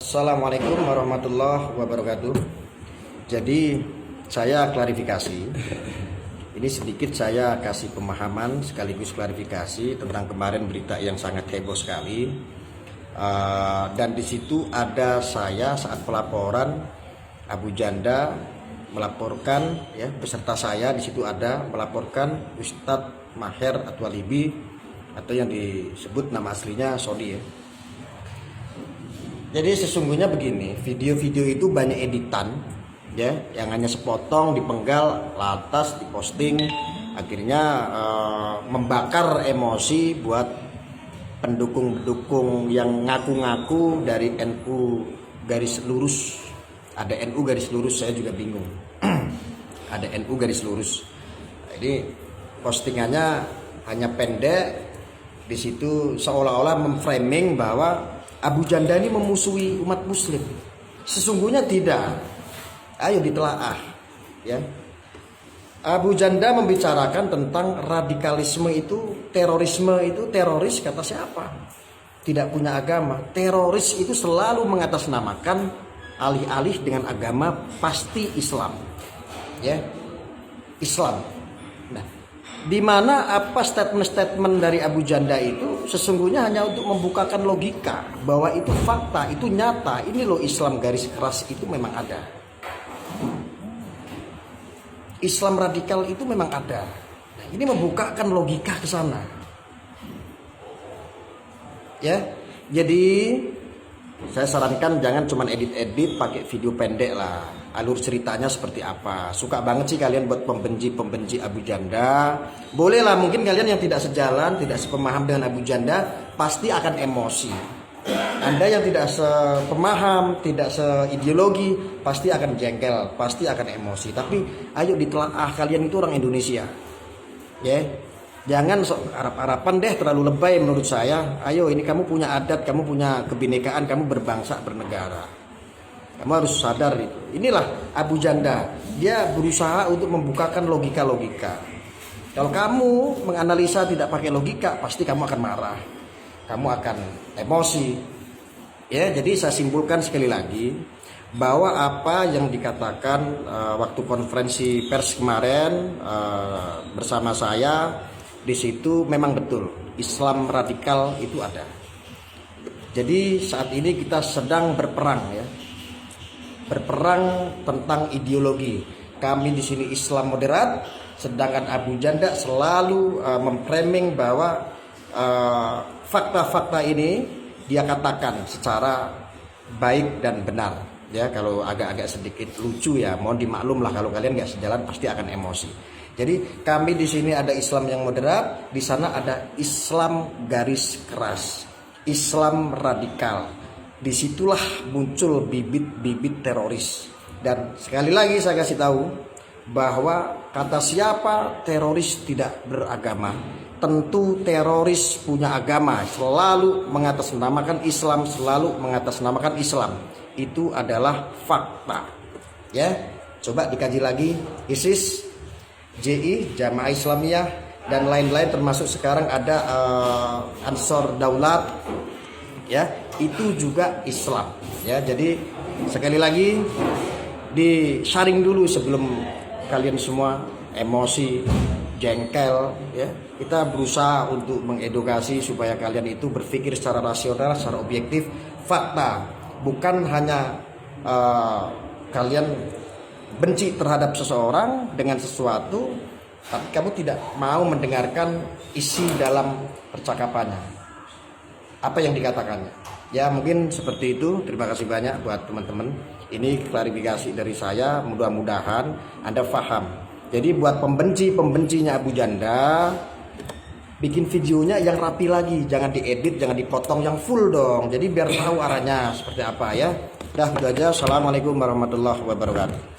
Assalamualaikum warahmatullahi wabarakatuh. Jadi saya klarifikasi. Ini sedikit saya kasih pemahaman sekaligus klarifikasi tentang kemarin berita yang sangat heboh sekali. Dan di situ ada saya saat pelaporan Abu Janda melaporkan, ya, beserta saya di situ ada melaporkan Ustadz Maher At-Thwalibi atau yang disebut nama aslinya Sodi, ya. Jadi sesungguhnya begini, video-video itu banyak editan, ya, yang hanya sepotong dipenggal, lantas diposting, akhirnya membakar emosi buat pendukung-pendukung yang ngaku-ngaku dari NU garis lurus. Ada NU garis lurus, saya juga bingung. Ada NU garis lurus. Jadi postingannya hanya pendek, di situ seolah-olah memframing bahwa Abu Janda ini memusuhi umat muslim. Sesungguhnya tidak. Ayo ditelaah, ya. Abu Janda membicarakan tentang radikalisme itu, terorisme itu, teroris kata siapa? Tidak punya agama. Teroris itu selalu mengatasnamakan alih-alih dengan agama pasti Islam. Ya. Islam. Nah, di mana apa statement-statement dari Abu Janda itu sesungguhnya hanya untuk membukakan logika bahwa itu fakta, itu nyata. Ini loh Islam garis keras itu memang ada. Islam radikal itu memang ada. Nah, ini membukakan logika ke sana. Ya. Jadi saya sarankan jangan cuma edit-edit pakai video pendek lah. Alur ceritanya seperti apa. Suka banget sih kalian buat pembenci Abu Janda. Boleh lah, mungkin kalian yang tidak sejalan, tidak sepemaham dengan Abu Janda pasti akan emosi. Anda yang tidak sepemaham, tidak seideologi pasti akan jengkel, pasti akan emosi. Tapi ayo ditelaah, kalian itu orang Indonesia. Ya. Jangan sok Arab-Araban deh, terlalu lebay menurut saya. Ayo, ini kamu punya adat, kamu punya kebinekaan, kamu berbangsa, bernegara. Kamu harus sadar itu. Inilah Abu Janda. Dia berusaha untuk membukakan logika-logika. Kalau kamu menganalisa tidak pakai logika, pasti kamu akan marah. Kamu akan emosi. Ya, jadi saya simpulkan sekali lagi bahwa apa yang dikatakan waktu konferensi pers kemarin bersama saya, di situ memang betul Islam radikal itu ada. Jadi saat ini kita sedang berperang, ya. Berperang tentang ideologi. Kami di sini Islam moderat, sedangkan Abu Janda selalu memframing bahwa fakta-fakta ini dia katakan secara baik dan benar. Ya, kalau agak-agak sedikit lucu ya, mohon dimaklum lah kalau kalian nggak sejalan pasti akan emosi. Jadi kami di sini ada Islam yang moderat, di sana ada Islam garis keras, Islam radikal. Disitulah muncul bibit-bibit teroris. Dan sekali lagi saya kasih tahu bahwa kata siapa teroris tidak beragama, tentu teroris punya agama, selalu mengatasnamakan Islam, selalu mengatasnamakan Islam. Itu adalah fakta. Ya, coba dikaji lagi. ISIS, JI, Jamaah Islamiyah, dan lain-lain, termasuk sekarang ada Ansor Daulat, ya, itu juga Islam. Ya, jadi sekali lagi di-sharing dulu sebelum kalian semua emosi, jengkel, ya. Kita berusaha untuk mengedukasi supaya kalian itu berpikir secara rasional, secara objektif, fakta. Bukan hanya kalian benci terhadap seseorang dengan sesuatu, tapi kamu tidak mau mendengarkan isi dalam percakapannya. Apa yang dikatakannya. Ya, mungkin seperti itu. Terima kasih banyak buat teman-teman. Ini klarifikasi dari saya, mudah-mudahan Anda paham. Jadi buat pembencinya Abu Janda, bikin videonya yang rapi lagi, jangan diedit, jangan dipotong, yang full dong. Jadi biar tahu arahnya seperti apa, ya. Udah, gitu aja. Assalamualaikum warahmatullahi wabarakatuh.